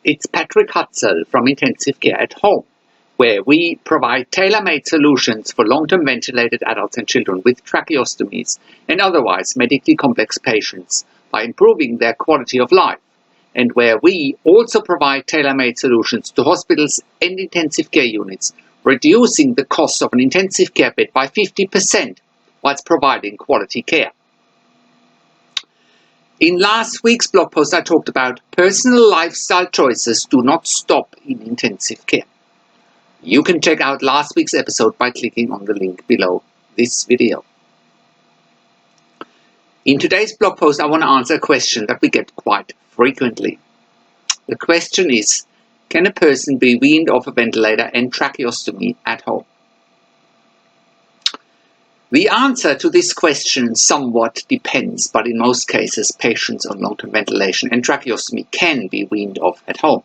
It's Patrick Hutzel from Intensive Care at Home, where we provide tailor-made solutions for long-term ventilated adults and children with tracheostomies and otherwise medically complex patients by improving their quality of life, and where we also provide tailor-made solutions to hospitals and intensive care units, reducing the cost of an intensive care bed by 50% whilst providing quality care. In last week's blog post, I talked about personal lifestyle choices do not stop in intensive care. You can check out last week's episode by clicking on the link below this video. In today's blog post, I want to answer a question that we get quite frequently. The question is, can a person be weaned off a ventilator and tracheostomy at home? The answer to this question somewhat depends, but in most cases, patients on long-term ventilation and tracheostomy can be weaned off at home.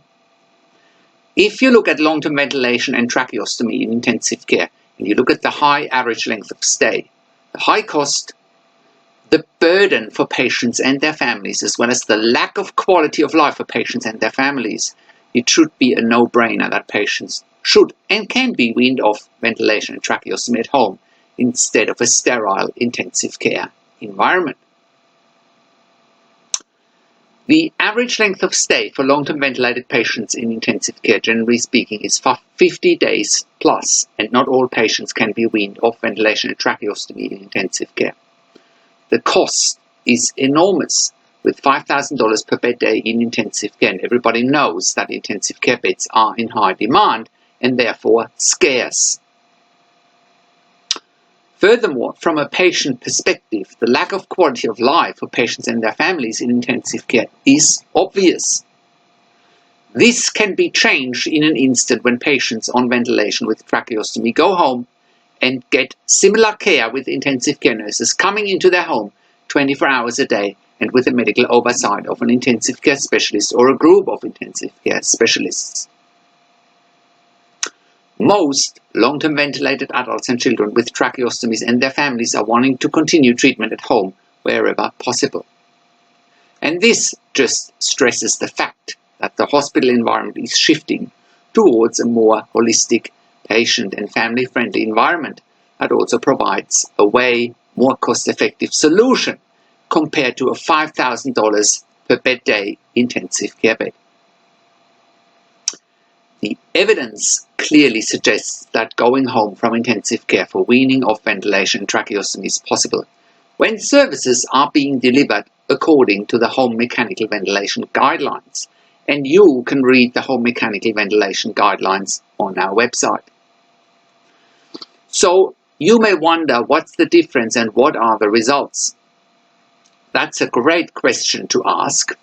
If you look at long-term ventilation and tracheostomy in intensive care, and you look at the high average length of stay, the high cost, the burden for patients and their families, as well as the lack of quality of life for patients and their families, it should be a no-brainer that patients should and can be weaned off ventilation and tracheostomy at home instead of a sterile intensive care environment. The average length of stay for long-term ventilated patients in intensive care, generally speaking, is 50 days plus, and not all patients can be weaned off ventilation and tracheostomy in intensive care. The cost is enormous, with $5,000 per bed day in intensive care, and everybody knows that intensive care beds are in high demand and therefore scarce. Furthermore, from a patient perspective, the lack of quality of life for patients and their families in intensive care is obvious. This can be changed in an instant when patients on ventilation with tracheostomy go home and get similar care with intensive care nurses coming into their home 24 hours a day and with the medical oversight of an intensive care specialist or a group of intensive care specialists. Most long-term ventilated adults and children with tracheostomies and their families are wanting to continue treatment at home wherever possible. And this just stresses the fact that the hospital environment is shifting towards a more holistic, patient and family-friendly environment that also provides a way more cost-effective solution compared to a $5,000 per bed day intensive care bed. The evidence clearly suggests that going home from intensive care for weaning off ventilation and tracheostomy is possible when services are being delivered according to the home mechanical ventilation guidelines. And you can read the home mechanical ventilation guidelines on our website. So you may wonder, what's the difference and what are the results? That's a great question to ask.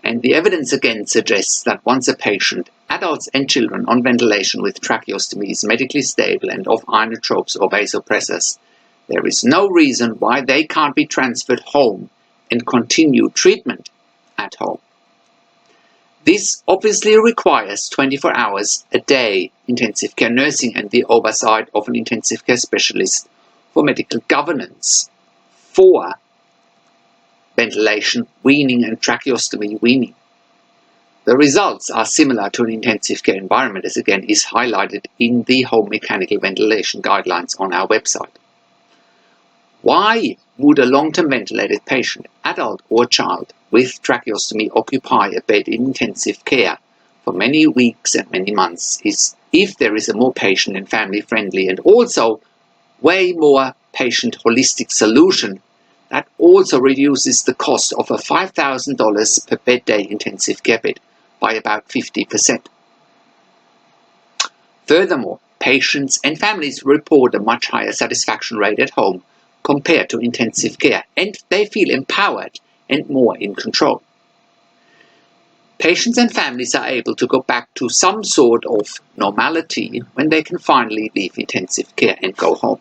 And the evidence again suggests that once a patient, adults and children on ventilation with tracheostomy is medically stable and off inotropes or vasopressors, there is no reason why they can't be transferred home and continue treatment at home. This obviously requires 24 hours a day intensive care nursing and the oversight of an intensive care specialist for medical governance for ventilation, weaning and tracheostomy weaning. The results are similar to an intensive care environment, as again is highlighted in the home mechanical ventilation guidelines on our website. Why would a long-term ventilated patient, adult or child, with tracheostomy occupy a bed in intensive care for many weeks and many months is if there is a more patient and family-friendly and also way more patient holistic solution that also reduces the cost of a $5,000 per bed day intensive care bed by about 50%. Furthermore, patients and families report a much higher satisfaction rate at home compared to intensive care, and they feel empowered and more in control. Patients and families are able to go back to some sort of normality when they can finally leave intensive care and go home.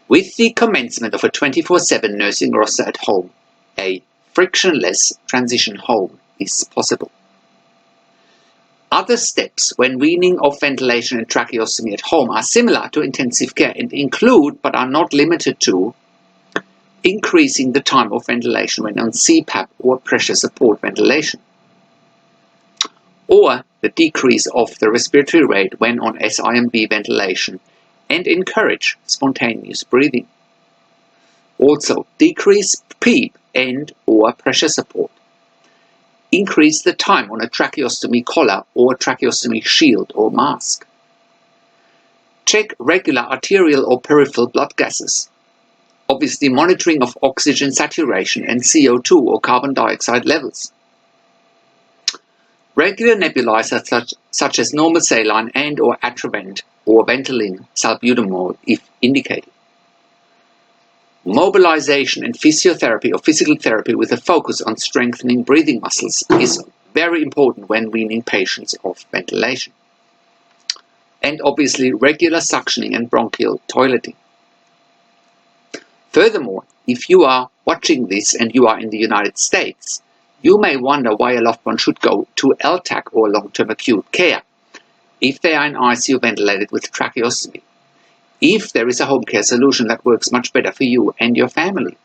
With the commencement of a 24/7 nursing roster at home, a frictionless transition home is possible. Other steps when weaning off ventilation and tracheostomy at home are similar to intensive care and include, but are not limited to, increasing the time of ventilation when on CPAP or pressure support ventilation, or the decrease of the respiratory rate when on SIMV ventilation, and encourage spontaneous breathing. Also, decrease PEEP and or pressure support. Increase the time on a tracheostomy collar or tracheostomy shield or mask. Check regular arterial or peripheral blood gases. Obviously, monitoring of oxygen saturation and CO2 or carbon dioxide levels. Regular nebulizers such as normal saline and or Atrovent or Ventolin salbutamol if indicated. Mobilization and physiotherapy or physical therapy with a focus on strengthening breathing muscles is very important when weaning patients off ventilation. And obviously regular suctioning and bronchial toileting. Furthermore, if you are watching this and you are in the United States, you may wonder why a loved one should go to LTAC or long-term acute care if they are in ICU ventilated with tracheostomy, if there is a home care solution that works much better for you and your family.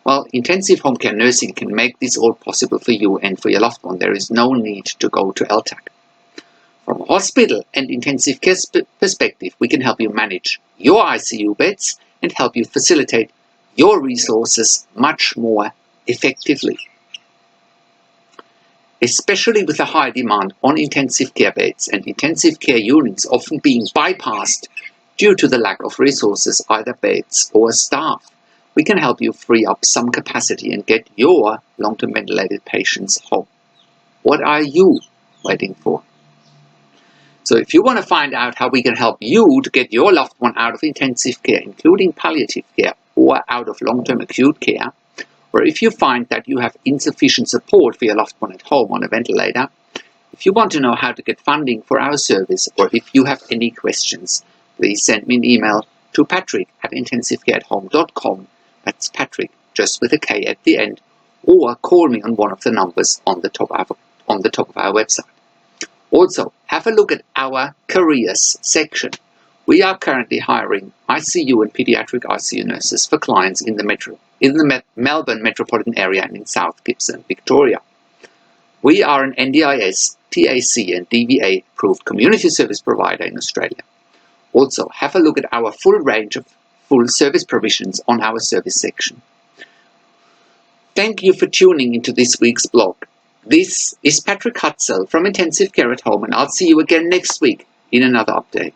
Well, intensive home care nursing can make this all possible for you and for your loved one. There is no need to go to LTAC. From a hospital and intensive care perspective, we can help you manage your ICU beds and help you facilitate your resources much more effectively. Especially with a high demand on intensive care beds and intensive care units often being bypassed due to the lack of resources, either beds or staff, we can help you free up some capacity and get your long-term ventilated patients home. What are you waiting for? So if you want to find out how we can help you to get your loved one out of intensive care, including palliative care, or out of long-term acute care, or if you find that you have insufficient support for your loved one at home on a ventilator, if you want to know how to get funding for our service, or if you have any questions, please send me an email to patrick@intensivecareathome.com. That's Patrick, just with a K at the end, or call me on one of the numbers on the top of our website. Also, have a look at our careers section. We are currently hiring ICU and pediatric ICU nurses for clients in the Melbourne metropolitan area and in South Gippsland, Victoria. We are an NDIS, TAC and DVA approved community service provider in Australia. Also, have a look at our full range of full service provisions on our service section. Thank you for tuning into this week's blog. This is Patrick Hutzel from Intensive Care at Home, and I'll see you again next week in another update.